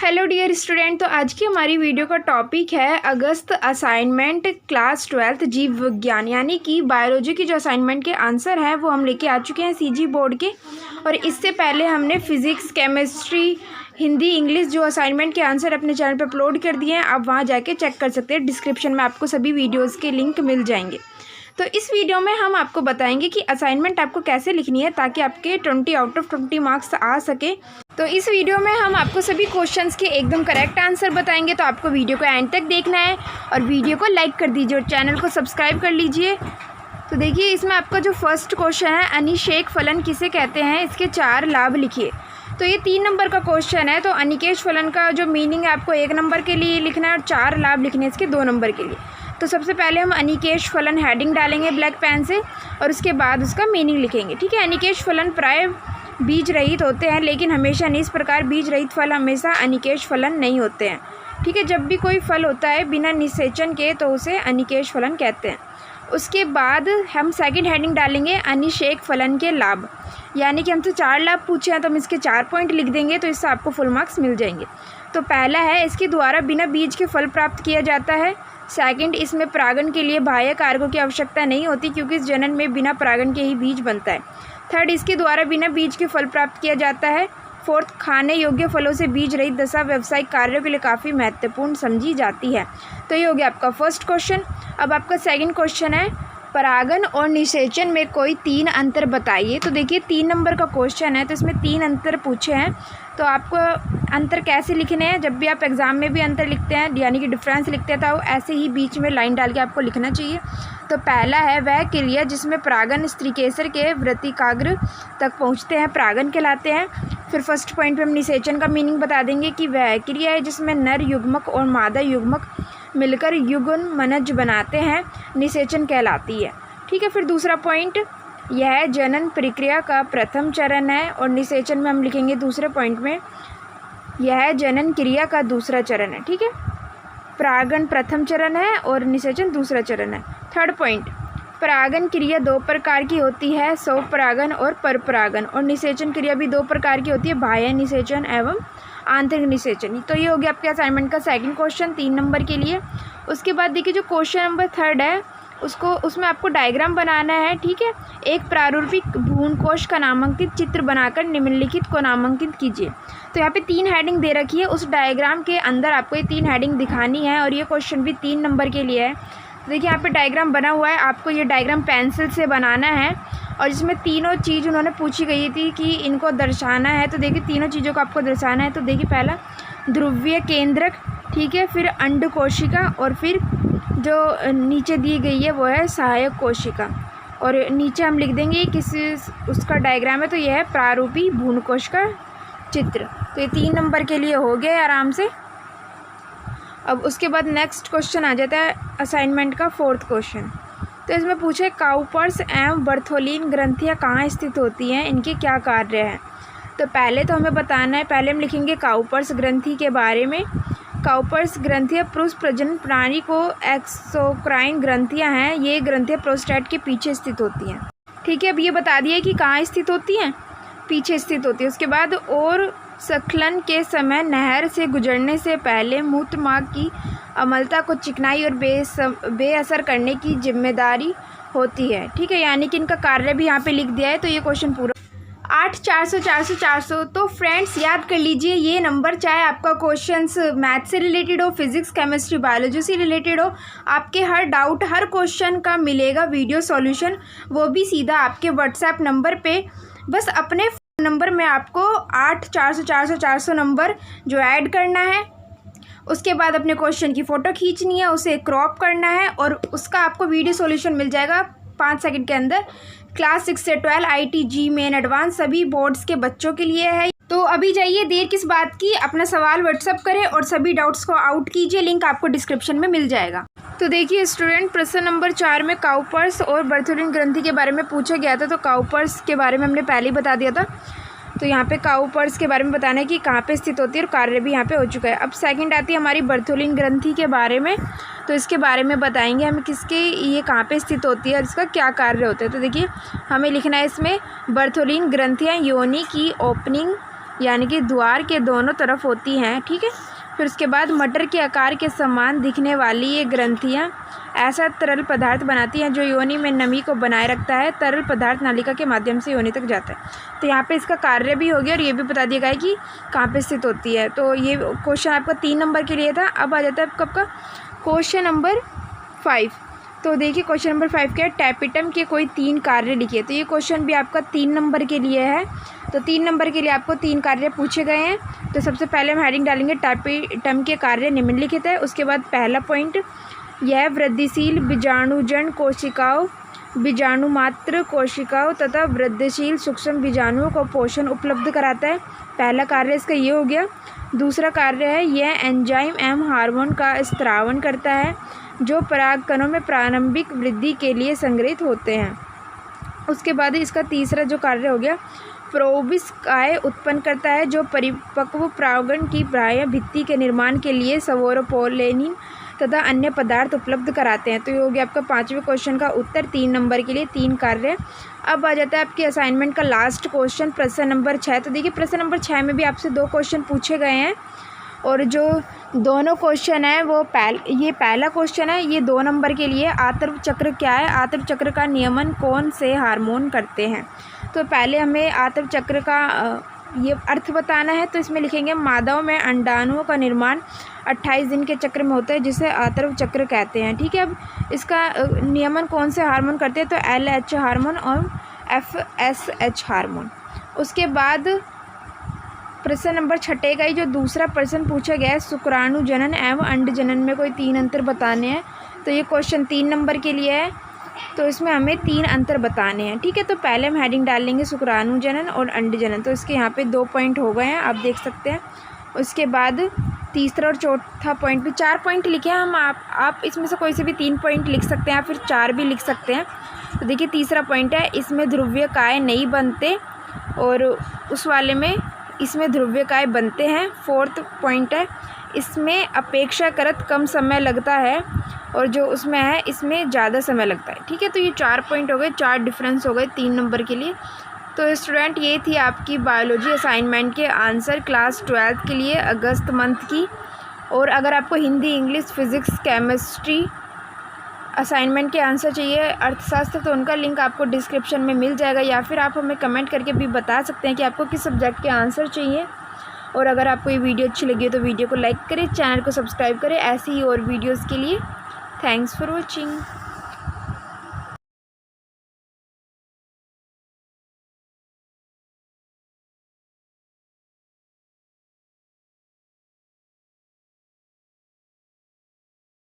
Hello dear student. तो आज की हमारी वीडियो का टॉपिक है अगस्त असाइनमेंट क्लास 12th जीव विज्ञान, यानी कि बायोलॉजी की जो असाइनमेंट के आंसर हैं वो हम लेके आ चुके हैं सीजी बोर्ड के। और इससे पहले हमने फिज़िक्स, केमिस्ट्री, हिंदी, इंग्लिश जो असाइनमेंट के आंसर अपने चैनल पर अपलोड कर दिए हैं। आप वहाँ जाके चेक कर सकते हैं, डिस्क्रिप्शन में आपको सभी वीडियोज़ के लिंक मिल जाएंगे। तो इस वीडियो में हम आपको बताएंगे कि असाइनमेंट आपको कैसे लिखनी है ताकि आपके 20 आउट ऑफ 20 मार्क्स आ सके। तो इस वीडियो में हम आपको सभी क्वेश्चंस के एकदम करेक्ट आंसर बताएंगे, तो आपको वीडियो को एंड तक देखना है और वीडियो को लाइक कर दीजिए और चैनल को सब्सक्राइब कर लीजिए। तो देखिए, इसमें आपका जो फर्स्ट क्वेश्चन है, अनिषेक फलन किसे कहते हैं, इसके 4 लाभ लिखिए। तो ये 3 नंबर का क्वेश्चन है। तो अनिकेश फलन का जो मीनिंग है आपको 1 नंबर के लिए लिखना है और 4 लाभ लिखने हैं इसके 2 नंबर के लिए। तो सबसे पहले हम अनिकेश फलन हेडिंग डालेंगे ब्लैक पेन से और उसके बाद उसका मीनिंग लिखेंगे। ठीक है, अनिकेश फलन प्राय बीज रहित होते हैं, लेकिन हमेशा नहीं। इस प्रकार बीज रहित फल हमेशा अनिकेश फलन नहीं होते हैं। ठीक है, जब भी कोई फल होता है बिना निषेचन के तो उसे अनिकेश फलन कहते हैं। उसके बाद हम सेकंड हेडिंग डालेंगे अनिषेक फलन के लाभ, यानी कि हमसे 4 लाभ पूछे हैं तो हम इसके 4 पॉइंट लिख देंगे, तो इससे आपको फुल मार्क्स मिल जाएंगे। तो पहला है, इसके द्वारा बिना बीज के फल प्राप्त किया जाता है। सेकंड, इसमें परागण के लिए बाह्य कारकों की आवश्यकता नहीं होती क्योंकि इस जनन में बिना परागण के ही बीज बनता है। थर्ड, इसके द्वारा बिना बीज के फल प्राप्त किया जाता है। फोर्थ, खाने योग्य फलों से बीज रहित दशा व्यावसायिक कार्यों के लिए काफ़ी महत्वपूर्ण समझी जाती है। तो ये हो गया आपका फर्स्ट क्वेश्चन। अब आपका सेकंड क्वेश्चन है, परागण और निषेचन में कोई 3 अंतर बताइए। तो देखिए, 3 नंबर का क्वेश्चन है तो इसमें 3 अंतर पूछे हैं। तो आपको अंतर कैसे लिखने हैं, जब भी आप एग्ज़ाम में भी अंतर लिखते हैं यानी कि डिफरेंस लिखते हैं तो ऐसे ही बीच में लाइन डाल के आपको लिखना चाहिए। तो पहला है, वह क्रिया जिसमें परागण स्त्रीकेसर के वृत्तिकाग्र तक पहुंचते हैं परागण कहलाते हैं। फिर फर्स्ट पॉइंट पे हम निषेचन का मीनिंग बता देंगे कि वह क्रिया है जिसमें नर युग्मक और मादा युग्मक मिलकर युग्मनज बनाते हैं, निषेचन कहलाती है। ठीक है, फिर दूसरा पॉइंट, यह जनन प्रक्रिया का प्रथम चरण है और निषेचन में हम लिखेंगे दूसरे पॉइंट में यह जनन क्रिया का दूसरा चरण है। ठीक है, परागण प्रथम चरण है और निषेचन दूसरा चरण है। थर्ड पॉइंट, परागण क्रिया 2 प्रकार की होती है, स्वपरागण और परपरागण, और निषेचन क्रिया भी 2 प्रकार की होती है, बाह्य निषेचन एवं आंतरिक निषेचन। तो ये हो गया आपके असाइनमेंट का सेकंड क्वेश्चन 3 नंबर के लिए। उसके बाद देखिए, जो क्वेश्चन नंबर 3 है उसमें आपको डायग्राम बनाना है। ठीक है, एक प्रारूपिक भ्रूणकोश का नामांकित चित्र बनाकर निम्नलिखित को नामांकित कीजिए। तो यहाँ पे 3 हेडिंग दे रखी है, उस डायग्राम के अंदर आपको ये 3 हेडिंग दिखानी है और ये क्वेश्चन भी 3 नंबर के लिए है। तो देखिए, यहाँ पे डायग्राम बना हुआ है, आपको ये डायग्राम पेंसिल से बनाना है और इसमें तीनों चीज़ उन्होंने पूछी गई थी कि इनको दर्शाना है। तो देखिए, तीनों चीज़ों को आपको दर्शाना है। तो देखिए, पहला ध्रुवीय केंद्रक, ठीक है, फिर अंड कोशिका और फिर जो नीचे दी गई है वो है सहायक कोशिका, और नीचे हम लिख देंगे किस उसका डायग्राम है। तो यह है प्रारूपी भ्रूणकोश का चित्र। तो ये 3 नंबर के लिए हो गया आराम से। अब उसके बाद नेक्स्ट क्वेश्चन आ जाता है असाइनमेंट का 4th क्वेश्चन। तो इसमें पूछे काउपर्स एवं बर्थोलिन ग्रंथियाँ कहाँ स्थित होती हैं, इनके क्या कार्य हैं। तो पहले तो हमें बताना है, पहले हम लिखेंगे काउपर्स ग्रंथि के बारे में। काउपर्स ग्रंथियाँ पुरुष प्रजनन प्रणाली को एक्सोक्राइन ग्रंथियाँ हैं। ये ग्रंथियाँ प्रोस्टेट के पीछे स्थित होती हैं। ठीक है, अब ये बता दिया कि कहाँ स्थित होती हैं, पीछे स्थित होती है। उसके बाद, और स्खलन के समय नहर से गुजरने से पहले मूत्रमार्ग की अम्लता को चिकनाई और बेअसर करने की जिम्मेदारी होती है। ठीक है, यानी कि इनका कार्य भी यहाँ पे लिख दिया है। तो ये क्वेश्चन पूरा 8 400 400 400। तो फ्रेंड्स याद कर लीजिए, ये नंबर चाहे आपका क्वेश्चंस मैथ से रिलेटेड हो, फिजिक्स, केमिस्ट्री, बायोलॉजी से रिलेटेड हो, आपके हर डाउट, हर क्वेश्चन का मिलेगा वीडियो सॉल्यूशन, वो भी सीधा आपके व्हाट्सएप नंबर पे। बस अपने फ़ोन नंबर में आपको 8 400 400 400 नंबर जो ऐड करना है, उसके बाद अपने क्वेश्चन की फ़ोटो खींचनी है, उसे क्रॉप करना है और उसका आपको वीडियो सॉल्यूशन मिल जाएगा 5 सेकंड के अंदर। क्लास 6 से 12 IIT मेन एडवांस सभी बोर्ड्स के बच्चों के लिए है। तो अभी जाइए, देर किस बात की, अपना सवाल व्हाट्सअप करें और सभी डाउट्स को आउट कीजिए, लिंक आपको डिस्क्रिप्शन में मिल जाएगा। तो देखिए स्टूडेंट, प्रश्न नंबर 4 में काउपर्स और बर्थोलिन ग्रंथि के बारे में पूछा गया था। तो काउपर्स के बारे में हमने पहले ही बता दिया था। तो यहाँ पे काउपर्स के बारे में बताना है कि कहाँ पे स्थित होती है और कार्य भी यहाँ पे हो चुका है। अब सेकंड आती है हमारी बर्थोलिन ग्रंथि के बारे में। तो इसके बारे में बताएंगे हम किसके ये कहाँ पे स्थित होती है और इसका क्या कार्य होता है। तो देखिए, हमें लिखना है इसमें बर्थोलिन ग्रंथियाँ योनि की ओपनिंग यानी कि द्वार के दोनों तरफ होती हैं, ठीक है। फिर उसके बाद मटर के आकार के समान दिखने वाली ये ग्रंथियाँ ऐसा तरल पदार्थ बनाती हैं जो योनि में नमी को बनाए रखता है। तरल पदार्थ नालिका के माध्यम से योनि तक जाता है। तो यहाँ पे इसका कार्य भी हो गया और ये भी बता दिया गया है कि कहाँ पे स्थित होती है। तो ये क्वेश्चन आपका 3 नंबर के लिए था। अब आ जाता है कब का क्वेश्चन नंबर 5। तो देखिए क्वेश्चन नंबर 5 क्या है, टैपिटम के कोई 3 कार्य लिखिए। तो ये क्वेश्चन भी आपका 3 नंबर के लिए है। तो 3 नंबर के लिए आपको 3 कार्य पूछे गए हैं। तो सबसे पहले हम हेडिंग डालेंगे टैपिटम के कार्य निम्नलिखित है। उसके बाद पहला पॉइंट, यह वृद्धिशील बीजाणुजन कोशिकाओं, बीजाणुमात्र कोशिकाओं तथा वृद्धिशील सूक्ष्म बीजाणुओं को पोषण उपलब्ध कराता है। पहला कार्य इसका ये हो गया। दूसरा कार्य है, यह एंजाइम एवं हार्मोन का स्त्रावन करता है जो पराग कणों में प्रारंभिक वृद्धि के लिए संग्रहित होते हैं। उसके बाद इसका तीसरा जो कार्य हो गया, प्रोबिस्काय उत्पन्न करता है जो परिपक्व परागण की बाह्य भित्ति के निर्माण के लिए सवोरोपोलेनिन तथा अन्य पदार्थ उपलब्ध कराते हैं। तो ये हो गया आपका 5वें क्वेश्चन का उत्तर। 3 नंबर के लिए 3 कार्य। अब आ जाता है आपके असाइनमेंट का लास्ट क्वेश्चन, प्रश्न नंबर 6। तो देखिए प्रश्न नंबर 6 में भी आपसे 2 क्वेश्चन पूछे गए हैं और जो दोनों क्वेश्चन है वो ये पहला क्वेश्चन है, ये 2 नंबर के लिए। आतर्व चक्र क्या है, आतर्व चक्र का नियमन कौन से हार्मोन करते हैं। तो पहले हमें आतर्व चक्र का ये अर्थ बताना है। तो इसमें लिखेंगे, मादाओं में अंडाणुओं का निर्माण 28 दिन के चक्र में होता है जिसे आतर्व चक्र कहते हैं, ठीक है। अब इसका नियमन कौन से हार्मोन करते हैं, तो LH हार्मोन और FSH हार्मोन। उसके बाद प्रश्न नंबर 6 का ही जो दूसरा प्रश्न पूछा गया है, शुक्राणु जनन एवं अंड जनन में कोई 3 अंतर बताने हैं। तो ये क्वेश्चन 3 नंबर के लिए है। तो इसमें हमें 3 अंतर बताने हैं, ठीक है। तो पहले हम हेडिंग डाल लेंगे शुक्राणु जनन और अंड जनन। तो इसके यहाँ पे 2 पॉइंट हो गए हैं, आप देख सकते हैं। उसके बाद तीसरा और चौथा पॉइंट भी 4 पॉइंट लिखे हैं हम। आप इसमें से कोई से भी 3 पॉइंट लिख सकते हैं, फिर 4 भी लिख सकते हैं। तो देखिए तीसरा पॉइंट है, इसमें ध्रुवीयकाय नहीं बनते और उस वाले में इसमें ध्रुवीयकाय बनते हैं। 4th पॉइंट है, इसमें अपेक्षाकृत कम समय लगता है और जो उसमें है इसमें ज़्यादा समय लगता है, ठीक है। तो ये 4 पॉइंट हो गए, 4 डिफरेंस हो गए 3 नंबर के लिए। तो स्टूडेंट ये थी आपकी बायोलॉजी असाइनमेंट के आंसर क्लास 12th के लिए अगस्त मंथ की। और अगर आपको Hindi, English, physics, chemistry assignment के आंसर चाहिए, अर्थशास्त्र, तो उनका लिंक आपको डिस्क्रिप्शन में मिल जाएगा, या फिर आप हमें कमेंट करके भी बता सकते हैं कि आपको किस सब्जेक्ट के आंसर चाहिए। और अगर आपको ये वीडियो अच्छी लगी हो तो वीडियो को लाइक करें, चैनल को सब्सक्राइब करें ऐसी ही और वीडियोज़ के लिए। Thanks for watching.